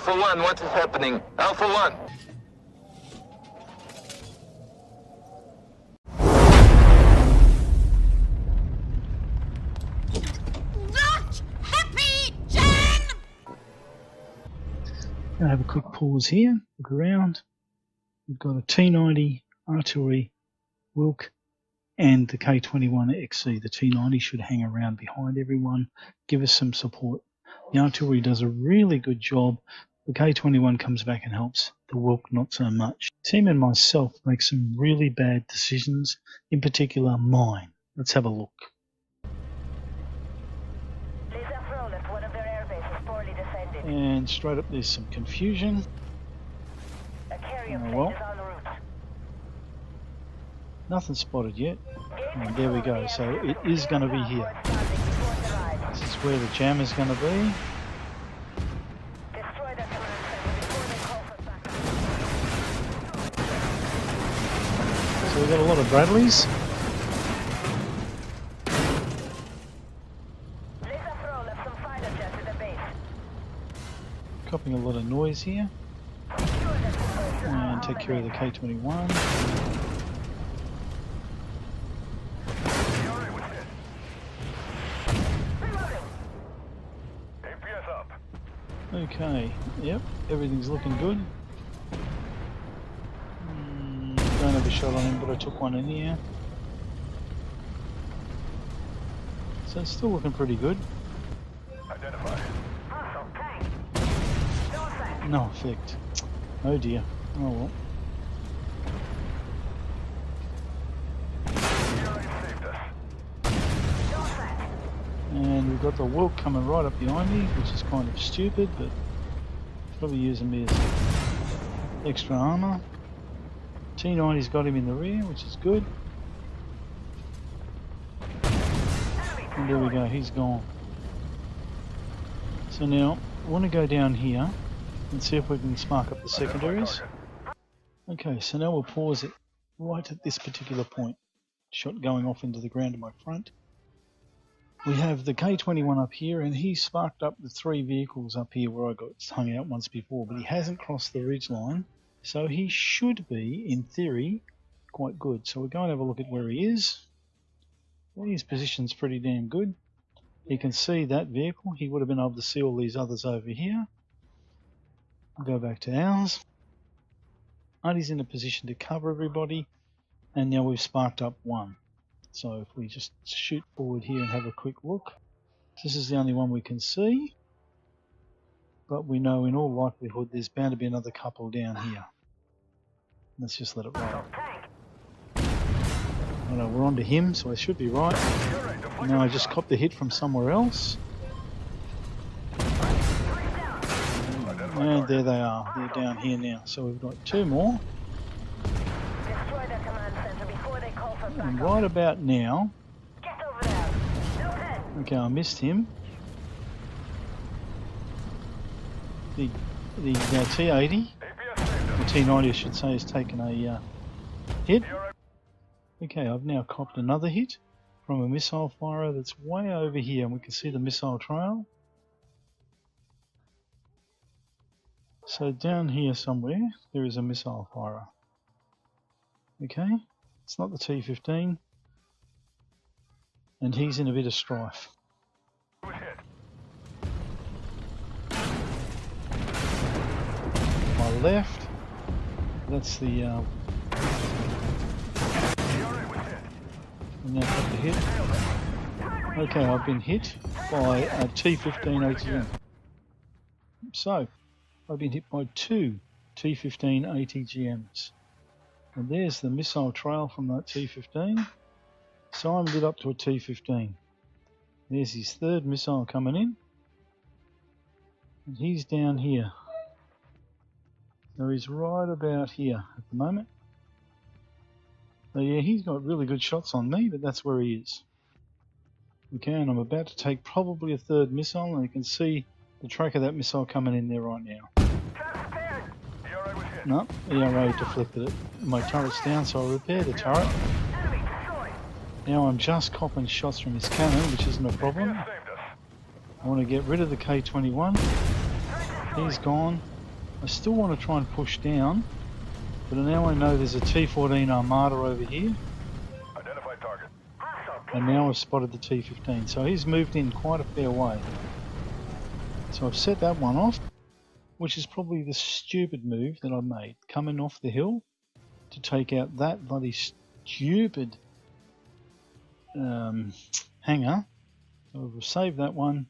Alpha 1, what is happening? Alpha 1. Not happy, Jan! Gonna have a quick pause here, look around. We've got a T90 artillery Wilk and the K21 XC. The T90 should hang around behind everyone, give us some support. The artillery does a really good job. The K21 comes back and helps. The Wilk not so much. Team and myself make some really bad decisions, in particular mine. Let's have a look. And straight up there's some confusion. Oh well. Nothing spotted yet. And there we go. So it is going to be here. This is where the jam is going to be. So we've got a lot of Bradleys. Copying a lot of noise here. And take care of the K21. Okay, yep, everything's looking good. Don't have a shot on him, but I took one in here. So it's still looking pretty good. No effect. Oh dear. Oh well. And we've got the Wilk coming right up behind me, which is kind of stupid, but probably using me as extra armour. T90's got him in the rear, which is good. And there we go, he's gone. So now, I want to go down here and see if we can spark up the secondaries. Okay, so now we'll pause it right at this particular point. Shot going off into the ground in my front. We have the K21 up here, and he sparked up the 3 vehicles up here where I got hung out once before, but he hasn't crossed the ridge line, so he should be, in theory, quite good. So we're going to have a look at where he is. Well, his position's pretty damn good. You can see that vehicle. He would have been able to see all these others over here. I'll go back to ours. Artie's in a position to cover everybody, and now we've sparked up one. So if we just shoot forward here and have a quick look, this is the only one we can see, but we know in all likelihood there's bound to be another couple down here. Let's just let it roll. Oh no, we're on to him, so I should be right. Now I just copped a hit from somewhere else. And there they are, they're down here now. So we've got 2 more. And right about now, okay, I missed him. The T80, the T90 I should say, has taken a hit. Okay, I've now copped another hit from a missile firer that's way over here, and we can see the missile trail. So down here somewhere, there is a missile firer. Okay. It's not the T15, and he's in a bit of strife. My left, that's the and now got the hit. Okay, I've been hit by a T15 ATGM. So, I've been hit by 2 T15 ATGMs. And there's the missile trail from that T15. So I'm lit up to a T15. There's his 3rd missile coming in. And he's down here. So he's right about here at the moment. So yeah, he's got really good shots on me, but that's where he is. Okay, and I'm about to take probably a 3rd missile, and you can see the track of that missile coming in there right now. No, ERA deflected it. My turret's down, so I repaired the turret. Now I'm just copping shots from his cannon, which isn't a problem. I want to get rid of the K21. He's gone. I still want to try and push down, but now I know there's a T-14 Armada over here. Identify target. And now I've spotted the T-15, so he's moved in quite a fair way. So I've set that one off, which is probably the stupid move that I made, coming off the hill to take out that bloody stupid hangar. So we'll save that one.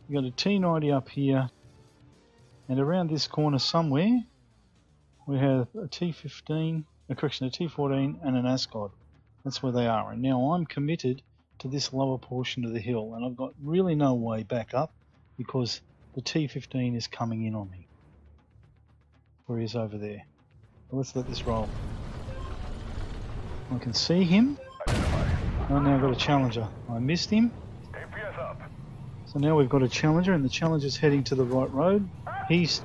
We've got a T-90 up here, and around this corner somewhere we have a T-15, a T-14 and an Ascot. That's where they are, and now I'm committed to this lower portion of the hill, and I've got really no way back up because the T-15 is coming in on me. Where he is over there. Well, let's let this roll. I can see him. I now got a Challenger. I missed him. APS up. So now we've got a Challenger, and the Challenger's heading to the right road. He's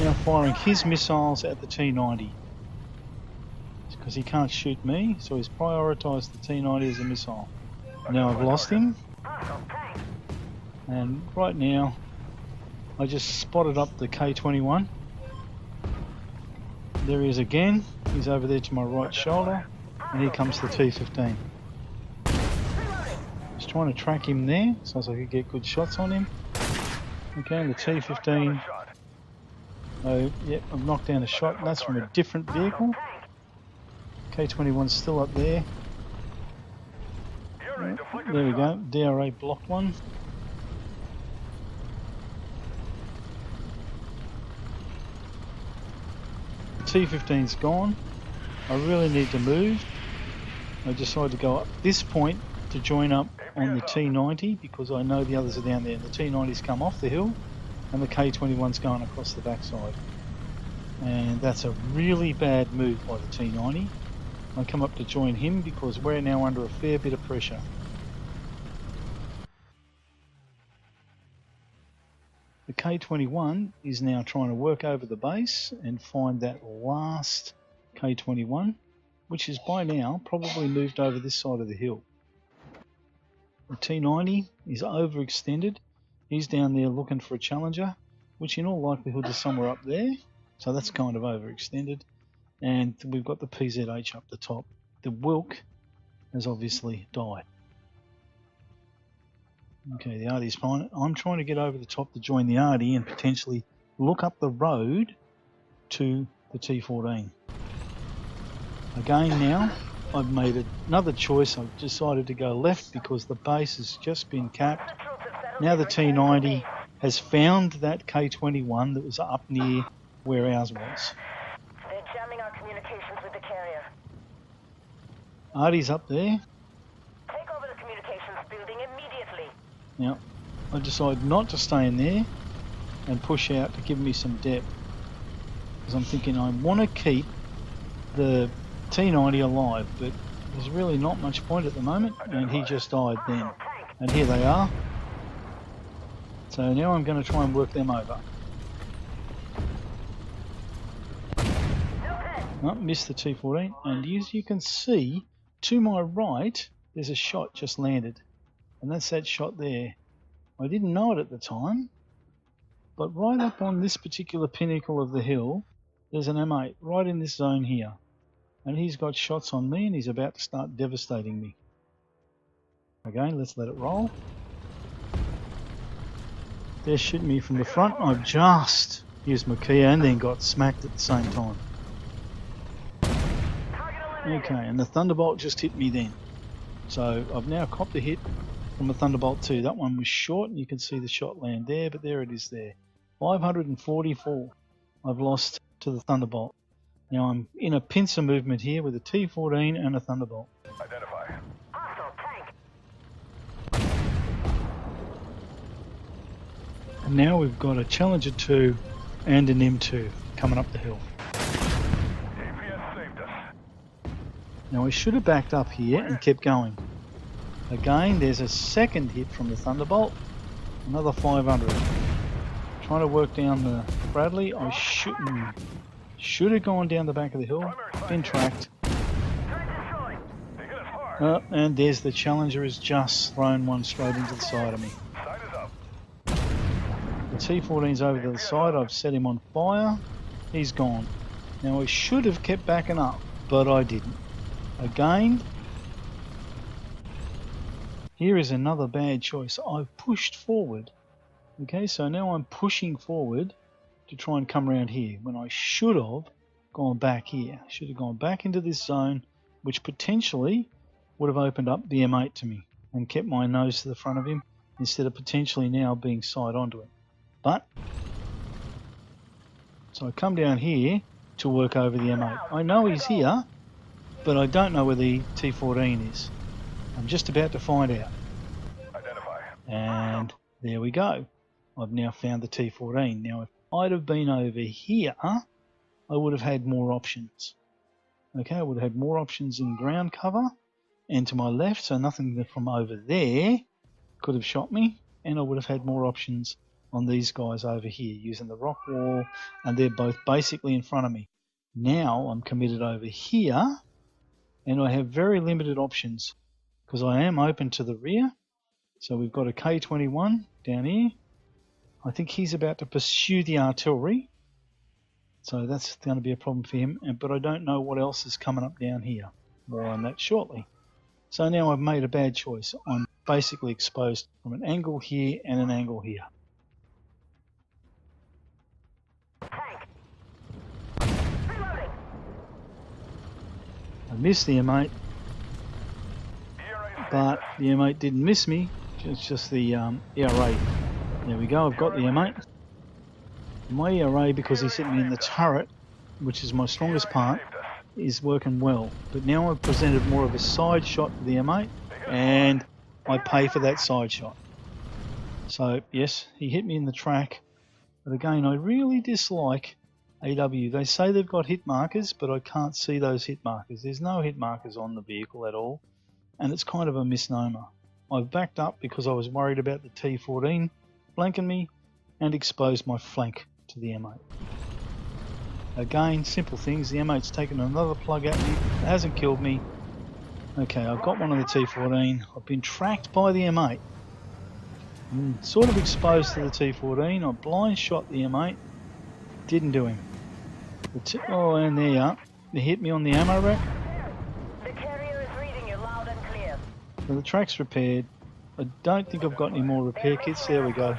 now firing his missiles at the T-90. Because he can't shoot me, so he's prioritised the T-90 as a missile. Now I've lost him. And right now, I just spotted up the K-21. There he is again. He's over there to my right shoulder. And here comes the T-15. Just trying to track him there, so I could get good shots on him. Okay, and the T-15. Oh, yep, I've knocked down a shot, and that's from a different vehicle. K-21's still up there. There we go, DRA blocked one. T-15's gone. I really need to move. I decided to go up this point to join up on the T-90 because I know the others are down there. The T-90's come off the hill and the K-21's going across the backside. And that's a really bad move by the T-90. I come up to join him because we're now under a fair bit of pressure. The K-21 is now trying to work over the base and find that last K-21, which is by now probably moved over this side of the hill. The T-90 is overextended. He's down there looking for a Challenger, which in all likelihood is somewhere up there. So that's kind of overextended. And we've got the PZH up the top. The Wilk has obviously died. Okay, the Artie's fine. I'm trying to get over the top to join the Artie and potentially look up the road to the T-14. Again now, I've made another choice. I've decided to go left because the base has just been capped. Now the T-90 has found that K-21 that was up near where ours was. They're jamming our communications with the carrier. Artie's up there. Take over the communications building immediately. Now, I decided not to stay in there and push out to give me some depth. Because I'm thinking I want to keep the T-90 alive, but there's really not much point at the moment, and he just died then. And here they are. So now I'm going to try and work them over. Oh, missed the T-14, and as you can see, to my right, there's a shot just landed. And that's that shot there. I didn't know it at the time, but right up on this particular pinnacle of the hill, there's an M8 right in this zone here. And he's got shots on me and he's about to start devastating me. Okay, let's let it roll. They're shooting me from the front. I've just used my Kia and then got smacked at the same time. Okay, and the Thunderbolt just hit me then. So I've now copped a hit from a Thunderbolt 2. That one was short and you can see the shot land there, but there it is there. 544 I've lost to the Thunderbolt. Now I'm in a pincer movement here with a T-14 and a Thunderbolt. Identify. And now we've got a Challenger 2 and an M2 coming up the hill. APS saved us. Now we should have backed up here and kept going. Again, there's a second hit from the Thunderbolt. Another 500. Trying to work down the Bradley. I should have gone down the back of the hill. Been tracked. And there's the Challenger has just thrown one straight into the side of me. Side is up. The T-14's over to the side. I've set him on fire. He's gone. Now I should have kept backing up, but I didn't. Again, here is another bad choice. I've pushed forward. Okay, so now I'm pushing forward to try and come around here when I should have gone back here. Should have gone back into this zone, which potentially would have opened up the M8 to me and kept my nose to the front of him instead of potentially now being side onto him. But, so I come down here to work over the M8. I know he's here, but I don't know where the T-14 is. I'm just about to find out. Identify. And there we go. I've now found the T-14. Now, if I'd have been over here, I would have had more options. Okay, I would have had more options in ground cover and to my left, so nothing from over there could have shot me, and I would have had more options on these guys over here using the rock wall, and they're both basically in front of me. Now I'm committed over here, and I have very limited options because I am open to the rear. So we've got a K-21 down here. I think he's about to pursue the artillery, so that's going to be a problem for him, but I don't know what else is coming up down here. More on that shortly. So now I've made a bad choice. I'm basically exposed from an angle here and an angle here. I missed the M8, but the M8 didn't miss me. It's just the ERA. There we go, I've got the M8. My ERA, because he's hit me in the turret, which is my strongest part, is working well. But now I've presented more of a side shot to the M8, and I pay for that side shot. So yes, he hit me in the track, but again, I really dislike AW. They say they've got hit markers, but I can't see those hit markers. There's no hit markers on the vehicle at all, and it's kind of a misnomer. I've backed up because I was worried about the T-14 flanking me and exposed my flank to the M8. Again, simple things. The M8's taken another plug at me. It hasn't killed me. Okay, I've got one on the T-14. I've been tracked by the M8. I'm sort of exposed to the T-14. I blind shot the M8. Didn't do him. Oh, and there you are. They hit me on the ammo rack. The carrier is reading you loud and clear. So the track's repaired. I don't think I've got any more repair kits. There we go.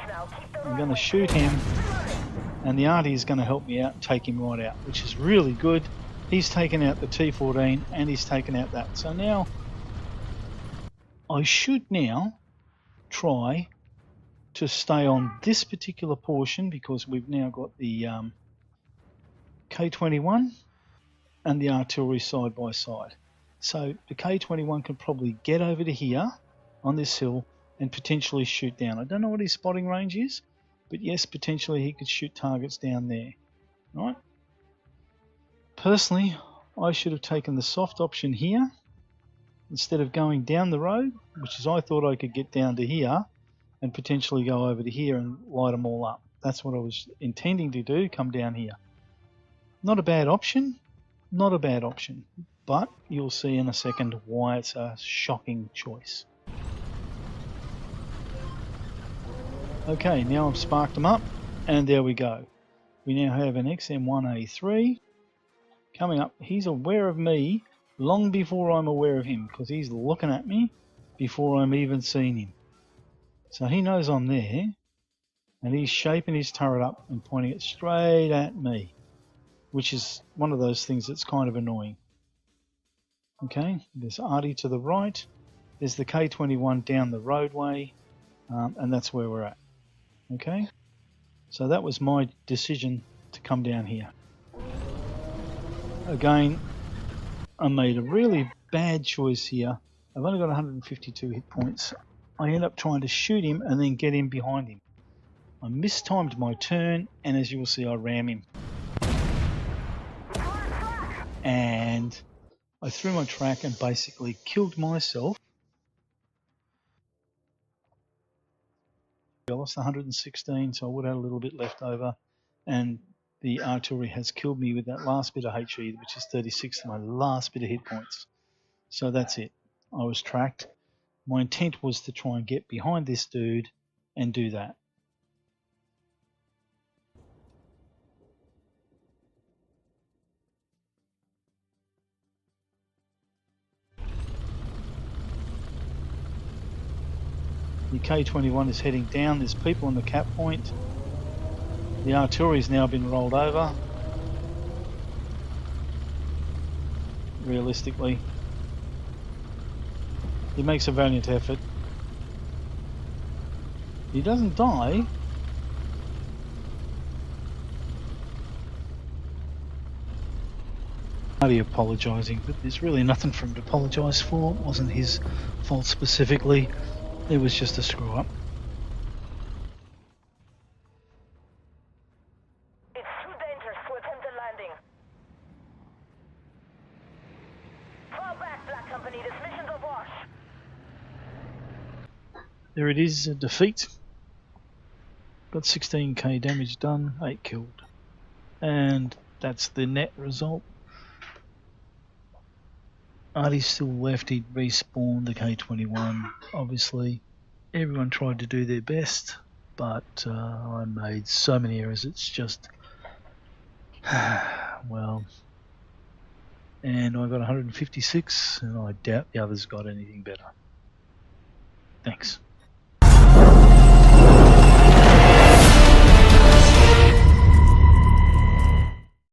I'm going to shoot him, and the arty is going to help me out and take him right out, which is really good. He's taken out the T-14 and he's taken out that. So now I should now try to stay on this particular portion because we've now got the K-21 and the artillery side by side. So the K-21 can probably get over to here on this hill and potentially shoot down. I don't know what his spotting range is, but yes, potentially he could shoot targets down there. Right? Personally, I should have taken the soft option here instead of going down the road, which is I thought I could get down to here and potentially go over to here and light them all up. That's what I was intending to do, come down here. Not a bad option, not a bad option, but you'll see in a second why it's a shocking choice. Okay, now I've sparked them up, and there we go. We now have an XM1A3 coming up. He's aware of me long before I'm aware of him, because he's looking at me before I'm even seen him. So he knows I'm there, and he's shaping his turret up and pointing it straight at me, which is one of those things that's kind of annoying. Okay, there's Artie to the right, there's the K-21 down the roadway, and that's where we're at. Okay, so that was my decision to come down here. Again, I made a really bad choice here. I've only got 152 hit points. I end up trying to shoot him and then get in behind him. I mistimed my turn, and as you will see, I ram him. And I threw my track and basically killed myself. I lost 116, so I would have a little bit left over, and the artillery has killed me with that last bit of HE, which is 36, my last bit of hit points. So that's it. I was tracked. My intent was to try and get behind this dude and do that. K-21 is heading down. There's people on the cap point. The artillery's now been rolled over. Realistically, he makes a valiant effort. He doesn't die. Apologising, but there's really nothing for him to apologise for. It wasn't his fault specifically. It was just a screw up. It's too dangerous to attempt a landing. Fall back, Black Company. This mission's a wash. There it is, a defeat. Got 16k damage done, 8 killed. And that's the net result. Artie's still left, he'd respawned the K-21, obviously. Everyone tried to do their best, but I made so many errors, it's just... well... And I got 156, and I doubt the others got anything better. Thanks.